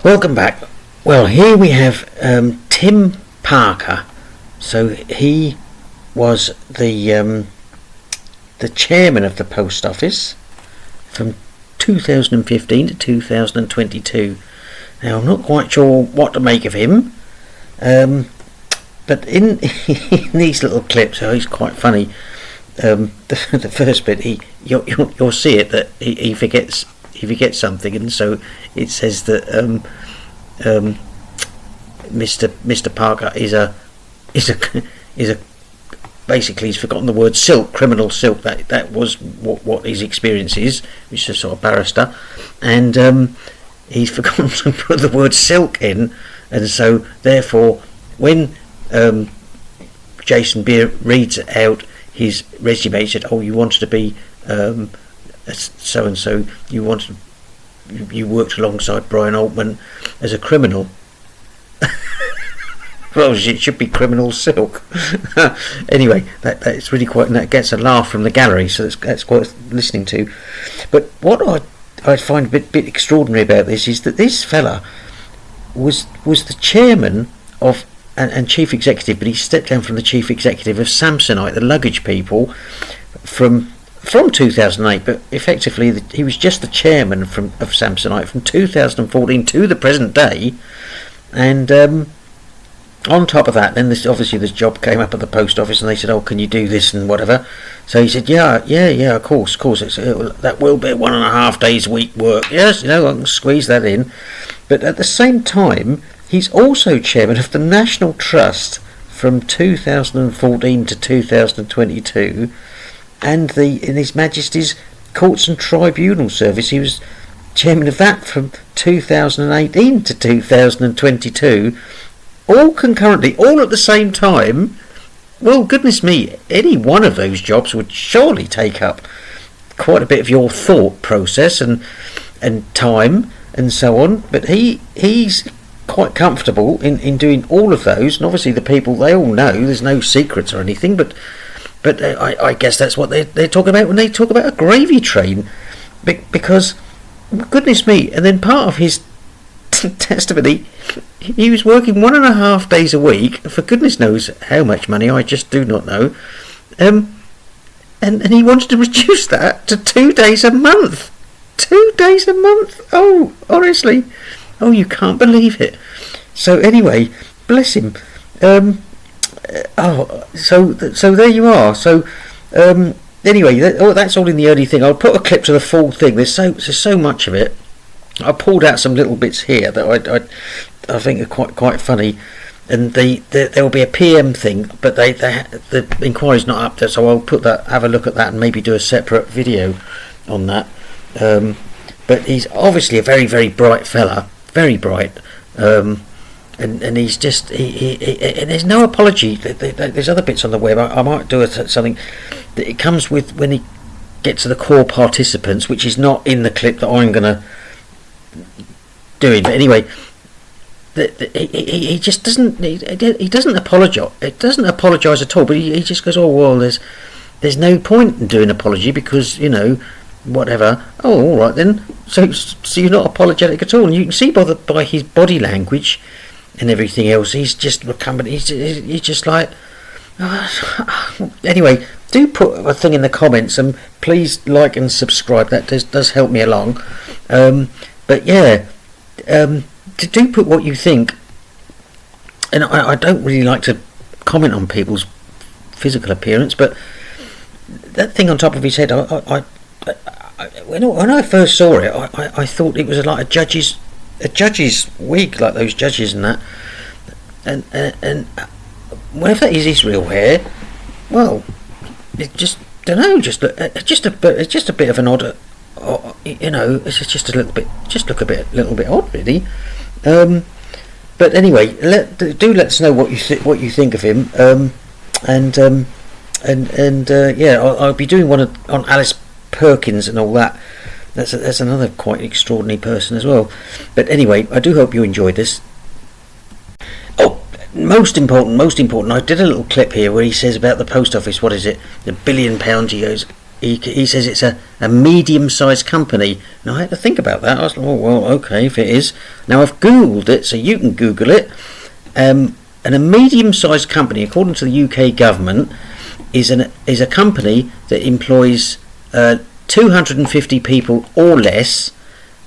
Welcome back. Well, here we have Tim Parker. So he was the chairman of the post office from 2015 to 2022. Now, I'm not quite sure what to make of him, but in these little clips, he's quite funny. The first bit, you'll see it that he forgets something, and so it says that Mr. Parker is a basically he's forgotten the word silk, criminal silk. That was what his experience is, which is a sort of barrister, and he's forgotten to put the word silk in, and so therefore when Jason Beer reads out his resume, he said, "Oh, you wanted to be so and so. You worked alongside Brian Altman as a criminal." Well, it should be criminal silk. Anyway, that's really quite, and that gets a laugh from the gallery, so that's worth listening to. But what I find a bit extraordinary about this is that this fella was the chairman of and chief executive, but he stepped down from the chief executive of Samsonite, the luggage people, from 2008, but effectively he was just the chairman of Samsonite from 2014 to the present day. And on top of that, then this job came up at the post office, and they said, "Oh, can you do this and whatever?" So he said, "Yeah, of course. That will be 1.5 days a week work. Yes, I can squeeze that in." But at the same time, he's also chairman of the National Trust from 2014 to 2022, and in His Majesty's Courts and Tribunal Service, he was chairman of that from 2018 to 2022, all concurrently, all at the same time. Well, goodness me, any one of those jobs would surely take up quite a bit of your thought process and time and so on, but he's quite comfortable in doing all of those, and obviously the people, they all know, there's no secrets or anything, but I guess that's what they're talking about when they talk about a gravy train, because goodness me. And then part of his testimony, he was working 1.5 days a week for goodness knows how much money, I just do not know, and he wanted to reduce that to 2 days a month. 2 days a month. Oh, honestly, oh, you can't believe it. So anyway, bless him. So there you are. So anyway, that's all in the early thing. I'll put a clip to the full thing. There's so much of it. I pulled out some little bits here that I think are quite funny, and there will be a PM thing, but the inquiry's not up there, so I'll have a look at that and maybe do a separate video on that. But he's obviously a very, very bright fella, very bright, and he's just and there's no apology. There's other bits on the web. I might do something that it comes with when he gets to the core participants, which is not in the clip that I'm gonna do it. But anyway, he just doesn't. He doesn't apologise. It doesn't apologise at all. But he just goes, "Oh well, there's no point in doing apology because whatever." Oh, all right then. So you're not apologetic at all, and you can see by his body language and everything else, he's just recumbent. He's just like. Anyway, do put a thing in the comments, and please like and subscribe. That does help me along. But yeah, do put what you think. And I don't really like to comment on people's physical appearance, but that thing on top of his head, when I first saw it, I thought it was like a judge's wig, like those judges and that, and whether that is his real hair, well, it just don't know, just a bit of an odd, it's just a little bit, little bit odd, really. But anyway, let us know what you think of him, yeah, I'll be doing one on Alice Perkins and all that. That's another quite extraordinary person as well. But anyway, I do hope you enjoyed this. Oh, most important, I did a little clip here where he says about the post office, what is it, £1 billion, he goes, he says it's a medium-sized company. And I had to think about that. I was like, oh, well, okay, if it is. Now, I've Googled it, so you can Google it. And a medium-sized company, according to the UK government, is a company that employs 250 people or less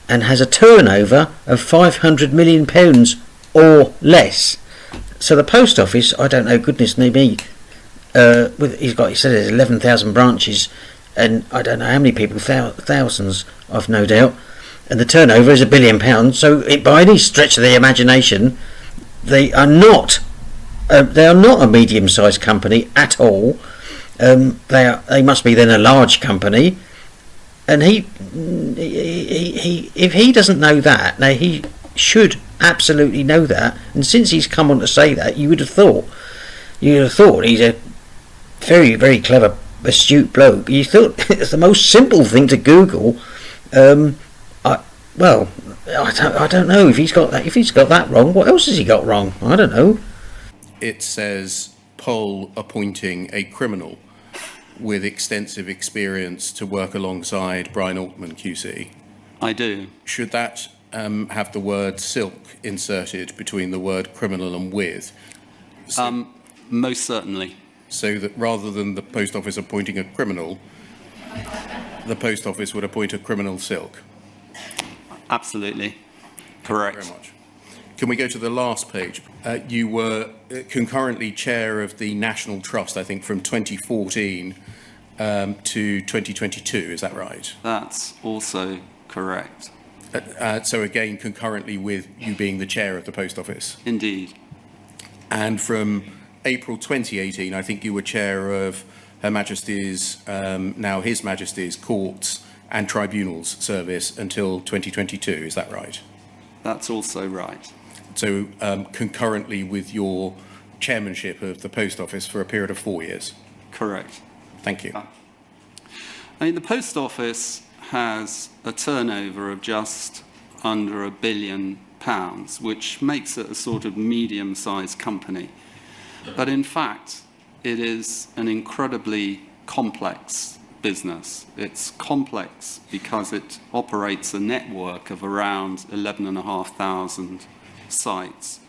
and has a turnover of £500 million or less. So the post office, I don't know, goodness me, he said there's 11,000 branches, and I don't know how many people, thousands, I've no doubt, and the turnover is £1 billion. So by any stretch of the imagination, they are not a medium-sized company at all. They must be then a large company, and he if he doesn't know that, now he should absolutely know that. And since he's come on to say that, you would have thought he's a very, very clever, astute bloke. You thought it's the most simple thing to Google. I don't know if he's got that. If he's got that wrong, what else has he got wrong? I don't know. It says Pole appointing a criminal with extensive experience to work alongside Brian Altman QC. I do. Should that have the word silk inserted between the word criminal and with? Most certainly. So that rather than the post office appointing a criminal, the post office would appoint a criminal silk. Absolutely. Correct. Thank you very much. Can we go to the last page? You were concurrently chair of the National Trust, I think, from 2014 to 2022. Is that right? That's also correct. So again, concurrently with you being the chair of the post office. Indeed. And from April 2018, I think you were chair of Her Majesty's, now His Majesty's Courts and Tribunals Service until 2022. Is that right? That's also right. So concurrently with your chairmanship of the post office for a period of 4 years. Correct. Thank you. I mean, the post office has a turnover of just under £1 billion, which makes it a sort of medium-sized company. But in fact, it is an incredibly complex business. It's complex because it operates a network of around 11,500 sites.